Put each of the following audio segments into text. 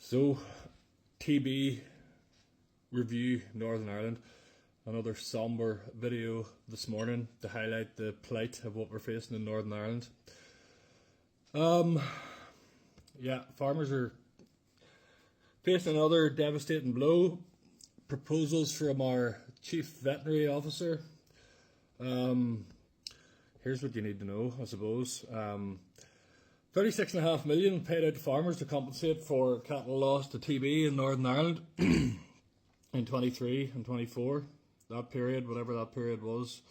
So, TB review Northern Ireland. Another somber video this morning to highlight the plight of what we're facing in Northern Ireland. Farmers are facing another devastating blow. Proposals from our Chief Veterinary Officer. Here's what you need to know, I suppose. 36.5 million paid out to farmers to compensate for cattle loss to TB in Northern Ireland in 23 and 24. That period, whatever that period was.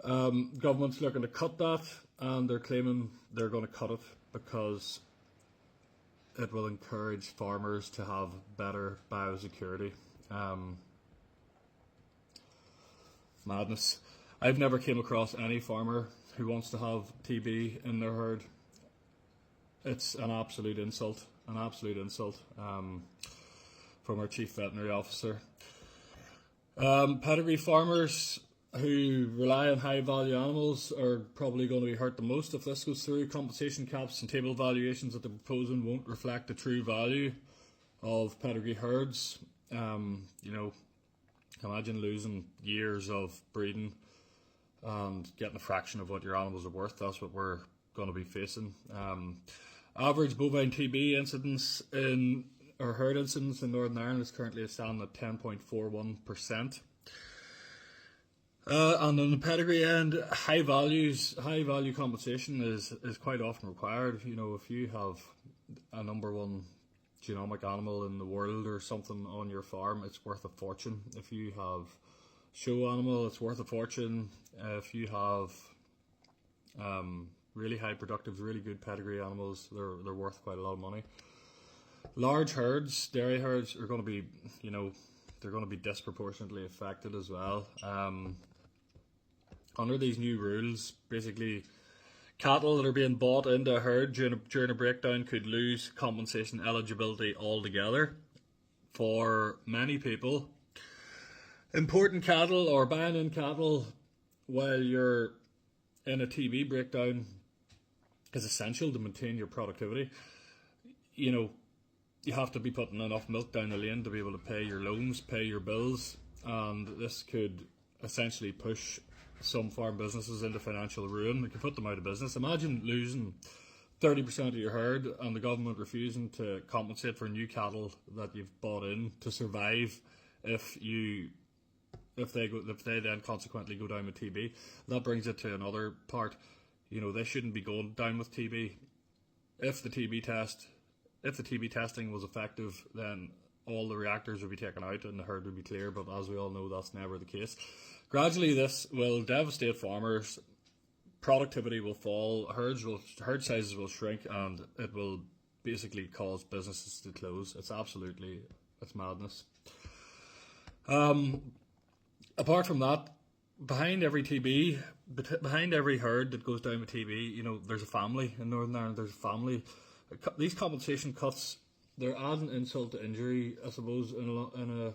Government's looking to cut that, and they're claiming they're going to cut it because it will encourage farmers to have better biosecurity. Madness. I've never came across any farmer who wants to have TB in their herd. It's an absolute insult from our Chief Veterinary Officer. Pedigree farmers who rely on high value animals are probably going to be hurt the most if this goes through. Compensation caps and table valuations that they're proposing won't reflect the true value of pedigree herds. Imagine losing years of breeding and getting a fraction of what your animals are worth. That's what we're going to be facing. Average bovine TB incidence or herd incidence in Northern Ireland is currently standing at 10.41%. And on the pedigree end, high value compensation is quite often required. If you have a number one genomic animal in the world or something on your farm, it's worth a fortune. If you have show animal, it's worth a fortune. If you have really high productive, really good pedigree animals, they're worth quite a lot of money. Large herds, dairy herds, are going to be, they're going to be disproportionately affected as well. Under these new rules, basically, cattle that are being bought into a herd during a breakdown could lose compensation eligibility altogether. For many people, importing cattle or buying in cattle while you're in a TB breakdown is essential to maintain your productivity. You have to be putting enough milk down the lane to be able to pay your loans, pay your bills, and this could essentially push some farm businesses into financial ruin. It could put them out of business. Imagine losing 30% of your herd and the government refusing to compensate for new cattle that you've bought in to survive if they then consequently go down with TB. That brings it to another part. They shouldn't be going down with TB. If the TB testing was effective, then all the reactors would be taken out and the herd would be clear, but as we all know, that's never the case. Gradually, this will devastate farmers. Productivity will fall, herd sizes will shrink, and it will basically cause businesses to close. It's madness. Apart from that, behind every herd that goes down with TB, there's a family in Northern Ireland. There's a family. These compensation cuts, they're adding insult to injury, I suppose, in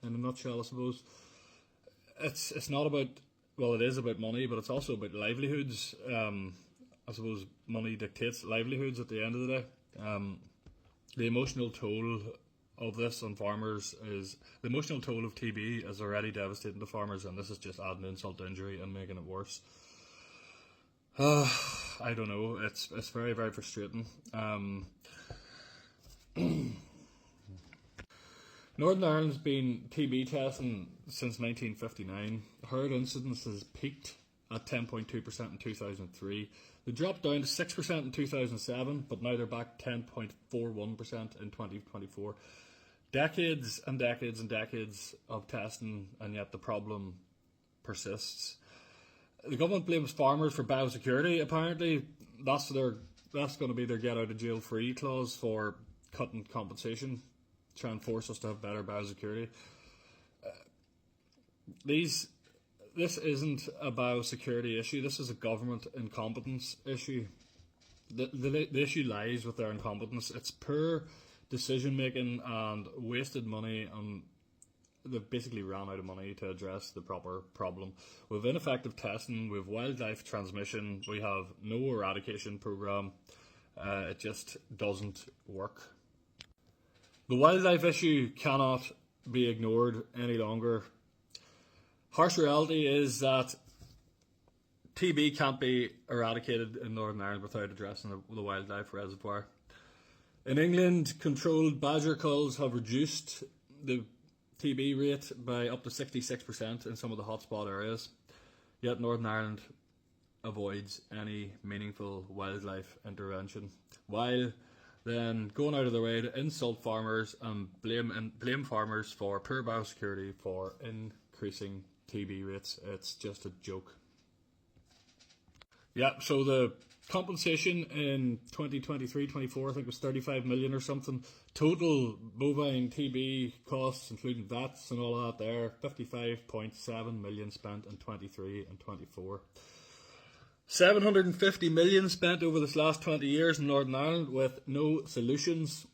a nutshell, I suppose. It's not about, well, it is about money, but it's also about livelihoods. I suppose money dictates livelihoods at the end of the day. The emotional toll of this on farmers the emotional toll of TB is already devastating to farmers, and this is just adding insult to injury and making it worse. I don't know. It's very, very frustrating. Northern Ireland's been TB testing since 1959. Herd incidence has peaked at 10.2% in 2003. They dropped down to 6% in 2007, but now they're back 10.41% in 2024. Decades and decades and decades of testing, and yet the problem persists. The government blames farmers for biosecurity. Apparently, that's going to be their get out of jail free clause for cutting compensation, try and force us to have better biosecurity. This isn't a biosecurity issue. This is a government incompetence issue. The issue lies with their incompetence. It's poor decision making and wasted money, and they've basically ran out of money to address the proper problem. With ineffective testing, with wildlife transmission, we have no eradication program. It just doesn't work. The wildlife issue cannot be ignored any longer. Harsh reality is that TB can't be eradicated in Northern Ireland without addressing the wildlife reservoir. In England, controlled badger culls have reduced the TB rate by up to 66% in some of the hotspot areas, yet Northern Ireland avoids any meaningful wildlife intervention, while then going out of their way to insult farmers and blame farmers for poor biosecurity for increasing TB rates. It's just a joke. Yeah, so the compensation in 2023-24, I think, was 35 million or something. Total bovine TB costs, including VATs and all of that there, 55.7 million spent in 23 and 24. 750 million spent over this last 20 years in Northern Ireland with no solutions.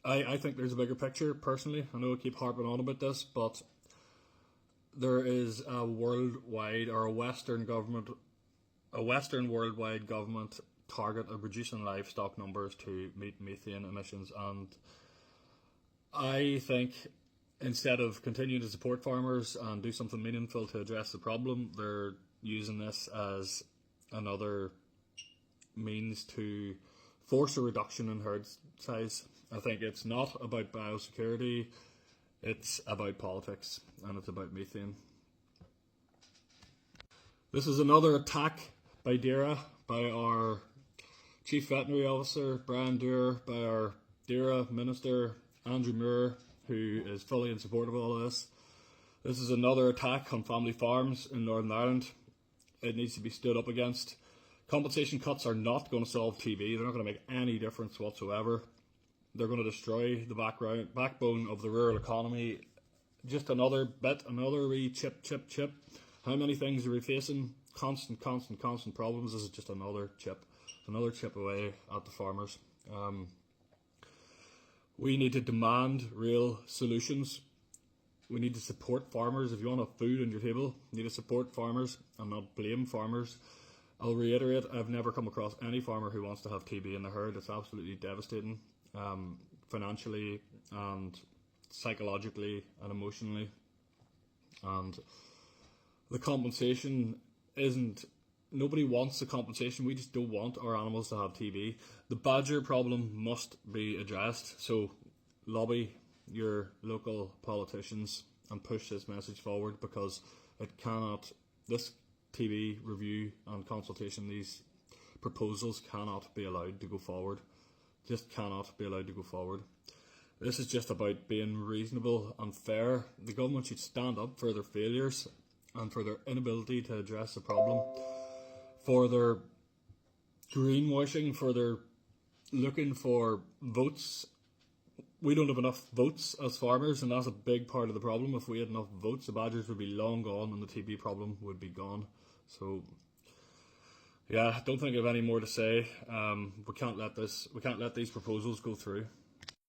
I think there's a bigger picture, personally. I know I keep harping on about this, but there is a worldwide, or a Western worldwide government target of reducing livestock numbers to meet methane emissions, and I think instead of continuing to support farmers and do something meaningful to address the problem, they're using this as another means to force a reduction in herd size. I think it's not about biosecurity, it's about politics, and it's about methane. This is another attack by DAERA, by our Chief Veterinary Officer, Brian Doer, by our DAERA Minister, Andrew Moore, who is fully in support of all of this. This is another attack on family farms in Northern Ireland. It needs to be stood up against. Compensation cuts are not going to solve TB. They're not going to make any difference whatsoever. They're going to destroy the backbone of the rural economy. Just another bit, another wee chip. How many things are we facing? Constant problems. This is just another chip away at the farmers. We need to demand real solutions. We need to support farmers. If you want to have food on your table, you need to support farmers and not blame farmers. I'll reiterate, I've never come across any farmer who wants to have TB in the herd. It's absolutely devastating, financially and psychologically and emotionally. And the compensation isn't, nobody wants the compensation. We just don't want our animals to have TB. The badger problem must be addressed. So lobby your local politicians and push this message forward, because it cannot, this TB review and consultation, these proposals cannot be allowed to go forward. Just cannot be allowed to go forward. This is just about being reasonable and fair. The government should stand up for their failures and for their inability to address the problem, for their greenwashing, for their looking for votes. We don't have enough votes as farmers, and that's a big part of the problem. If we had enough votes, the badgers would be long gone and the TB problem would be gone. So yeah, I don't think I have any more to say. We can't let these proposals go through.